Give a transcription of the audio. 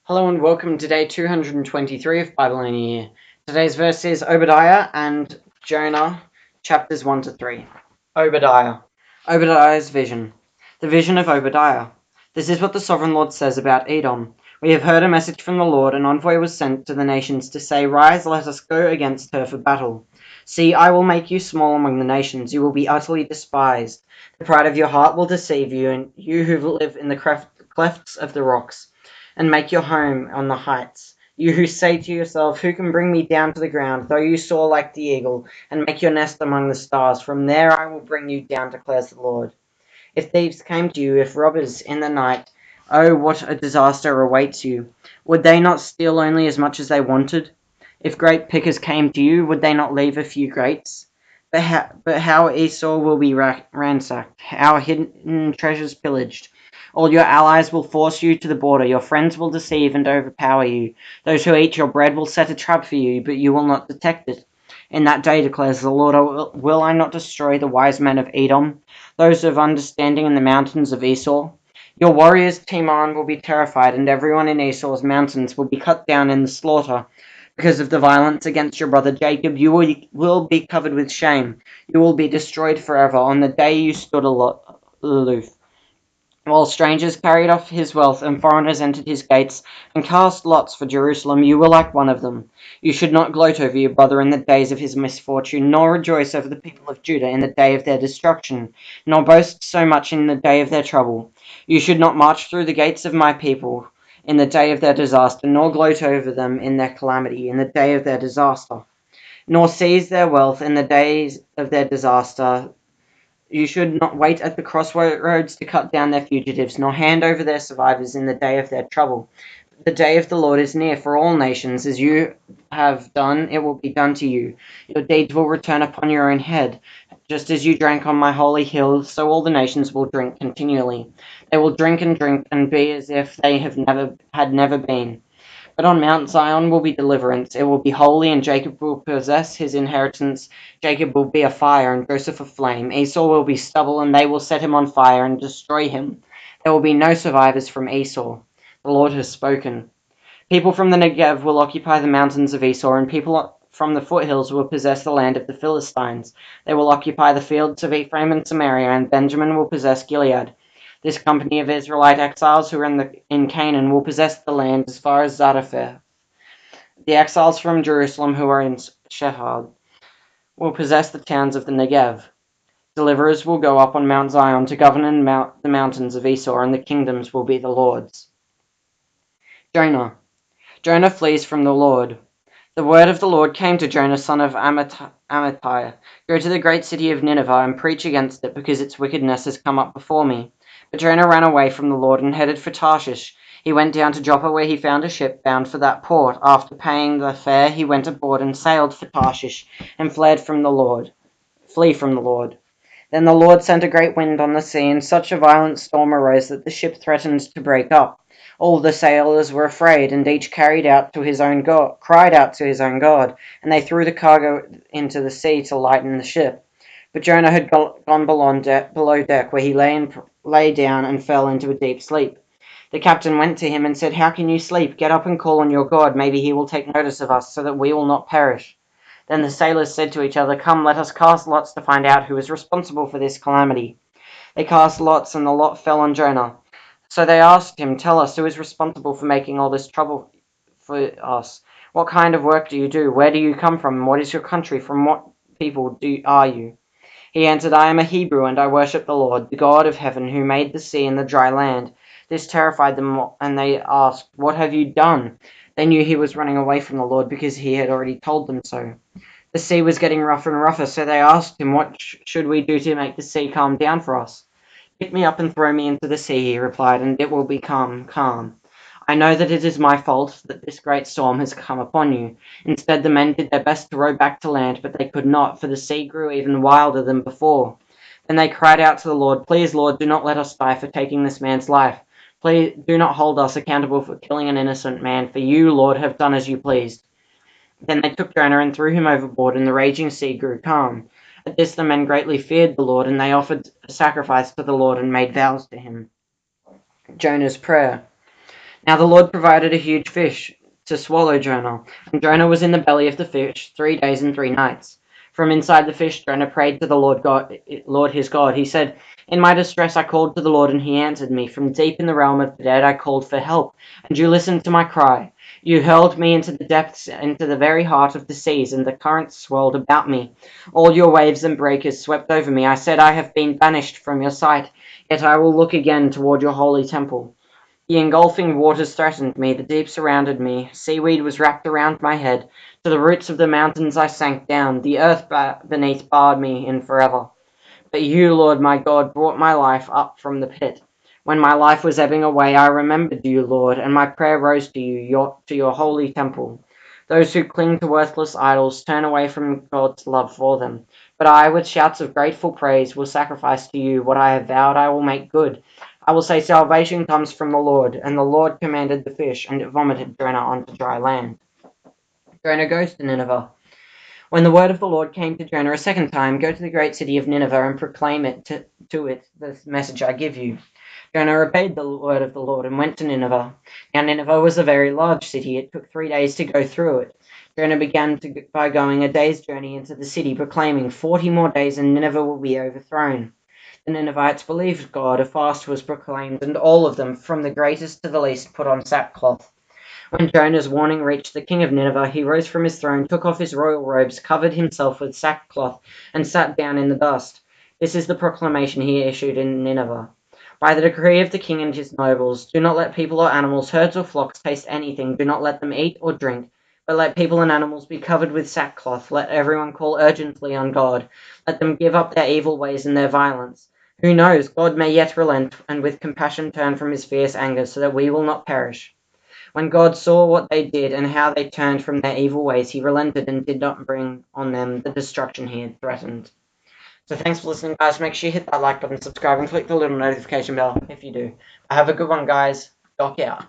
Hello and welcome to day 223 of Bible in a Year. Today's verse is Obadiah and Jonah, chapters 1 to 3. Obadiah. Obadiah's vision. The vision of Obadiah. This is what the sovereign Lord says about Edom. We have heard a message from the Lord. An envoy was sent to the nations to say, "Rise, let us go against her for battle. See, I will make you small among the nations. You will be utterly despised. The pride of your heart will deceive you, and you who live in the clefts of the rocks, and make your home on the heights. You who say to yourself, 'Who can bring me down to the ground?' Though you soar like the eagle, and make your nest among the stars, from there I will bring you down, declares the Lord. If thieves came to you, if robbers in the night, oh, what a disaster awaits you! Would they not steal only as much as they wanted? If grape pickers came to you, would they not leave a few grapes? But how Esau will be ransacked, our hidden treasures pillaged. All your allies will force you to the border. Your friends will deceive and overpower you. Those who eat your bread will set a trap for you, but you will not detect it. In that day, declares the Lord, will I not destroy the wise men of Edom, those of understanding in the mountains of Esau? Your warriors Teman will be terrified, and everyone in Esau's mountains will be cut down in the slaughter. Because of the violence against your brother Jacob, you will be covered with shame. You will be destroyed forever on the day you stood aloof. While strangers carried off his wealth and foreigners entered his gates and cast lots for Jerusalem, you were like one of them. You should not gloat over your brother in the days of his misfortune, nor rejoice over the people of Judah in the day of their destruction, nor boast so much in the day of their trouble. You should not march through the gates of my people in the day of their disaster, nor gloat over them in their calamity, in the day of their disaster, nor seize their wealth in the days of their disaster. You should not wait at the crossroads to cut down their fugitives, nor hand over their survivors in the day of their trouble. The day of the Lord is near for all nations. As you have done, it will be done to you. Your deeds will return upon your own head. Just as you drank on my holy hill, so all the nations will drink continually. They will drink and be as if they had never been. But on Mount Zion will be deliverance. It will be holy, and Jacob will possess his inheritance. Jacob will be a fire, and Joseph a flame. Esau will be stubble, and they will set him on fire and destroy him. There will be no survivors from Esau. The Lord has spoken. People from the Negev will occupy the mountains of Esau, and people from the foothills will possess the land of the Philistines. They will occupy the fields of Ephraim and Samaria, and Benjamin will possess Gilead. This company of Israelite exiles who are in Canaan will possess the land as far as Zarephath. The exiles from Jerusalem who are in Shephad will possess the towns of the Negev. Deliverers will go up on Mount Zion to govern in the mountains of Esau, and the kingdoms will be the Lord's. Jonah. Jonah flees from the Lord. The word of the Lord came to Jonah, son of Amittai. Go to the great city of Nineveh and preach against it, because its wickedness has come up before me. But Jonah ran away from the Lord and headed for Tarshish. He went down to Joppa, where he found a ship bound for that port. After paying the fare, he went aboard and sailed for Tarshish and fled from the Lord. Flee from the Lord. Then the Lord sent a great wind on the sea, and such a violent storm arose that the ship threatened to break up. All the sailors were afraid, and each cried out to his own God, and they threw the cargo into the sea to lighten the ship. But Jonah had gone below deck, where he lay down and fell into a deep sleep. The captain went to him and said, "How can you sleep? Get up and call on your God. Maybe he will take notice of us, so that we will not perish." Then the sailors said to each other, "Come, let us cast lots to find out who is responsible for this calamity." They cast lots, and the lot fell on Jonah. So they asked him, "Tell us, who is responsible for making all this trouble for us? What kind of work do you do? Where do you come from? And what is your country? From what people are you?" He answered, "I am a Hebrew, and I worship the Lord, the God of heaven, who made the sea and the dry land." This terrified them, and they asked, "What have you done?" They knew he was running away from the Lord, because he had already told them so. The sea was getting rougher and rougher, so they asked him, "What should we do to make the sea calm down for us?" "Pick me up and throw me into the sea," he replied, "and it will become calm. I know that it is my fault that this great storm has come upon you." Instead, the men did their best to row back to land, but they could not, for the sea grew even wilder than before. Then they cried out to the Lord, "Please, Lord, do not let us die for taking this man's life. Please do not hold us accountable for killing an innocent man, for you, Lord, have done as you pleased." Then they took Jonah and threw him overboard, and the raging sea grew calm. At this the men greatly feared the Lord, and they offered a sacrifice to the Lord and made vows to him. Jonah's prayer. Now the Lord provided a huge fish to swallow Jonah, and Jonah was in the belly of the fish 3 days and 3 nights. From inside the fish, Jonah prayed to the Lord his God. He said, "In my distress I called to the Lord, and he answered me. From deep in the realm of the dead I called for help, and you listened to my cry. You hurled me into the depths, into the very heart of the seas, and the currents swirled about me. All your waves and breakers swept over me. I said, I have been banished from your sight, yet I will look again toward your holy temple. The engulfing waters threatened me, the deep surrounded me, seaweed was wrapped around my head. To the roots of the mountains I sank down, the earth beneath barred me in forever. But you, Lord my God, brought my life up from the pit. When my life was ebbing away, I remembered you, Lord, and my prayer rose to you, to your holy temple. Those who cling to worthless idols turn away from God's love for them. But I, with shouts of grateful praise, will sacrifice to you what I have vowed I will make good. I will say salvation comes from the Lord, and the Lord commanded the fish, and it vomited Jonah onto dry land. Jonah goes to Nineveh. When the word of the Lord came to Jonah a second time, go to the great city of Nineveh and proclaim it to it the message I give you. Jonah obeyed the word of the Lord and went to Nineveh. Now Nineveh was a very large city. It took 3 days to go through it. Jonah began by going a day's journey into the city, proclaiming, 40 more days and Nineveh will be overthrown. The Ninevites believed God. A fast was proclaimed, and all of them, from the greatest to the least, put on sackcloth. When Jonah's warning reached the king of Nineveh, he rose from his throne, took off his royal robes, covered himself with sackcloth, and sat down in the dust. This is the proclamation he issued in Nineveh. By the decree of the king and his nobles, do not let people or animals, herds or flocks taste anything. Do not let them eat or drink, but let people and animals be covered with sackcloth. Let everyone call urgently on God. Let them give up their evil ways and their violence. Who knows, God may yet relent and with compassion turn from his fierce anger so that we will not perish. When God saw what they did and how they turned from their evil ways, he relented and did not bring on them the destruction he had threatened. So thanks for listening, guys. Make sure you hit that like button, subscribe, and click the little notification bell if you do. Have a good one, guys. Doc out.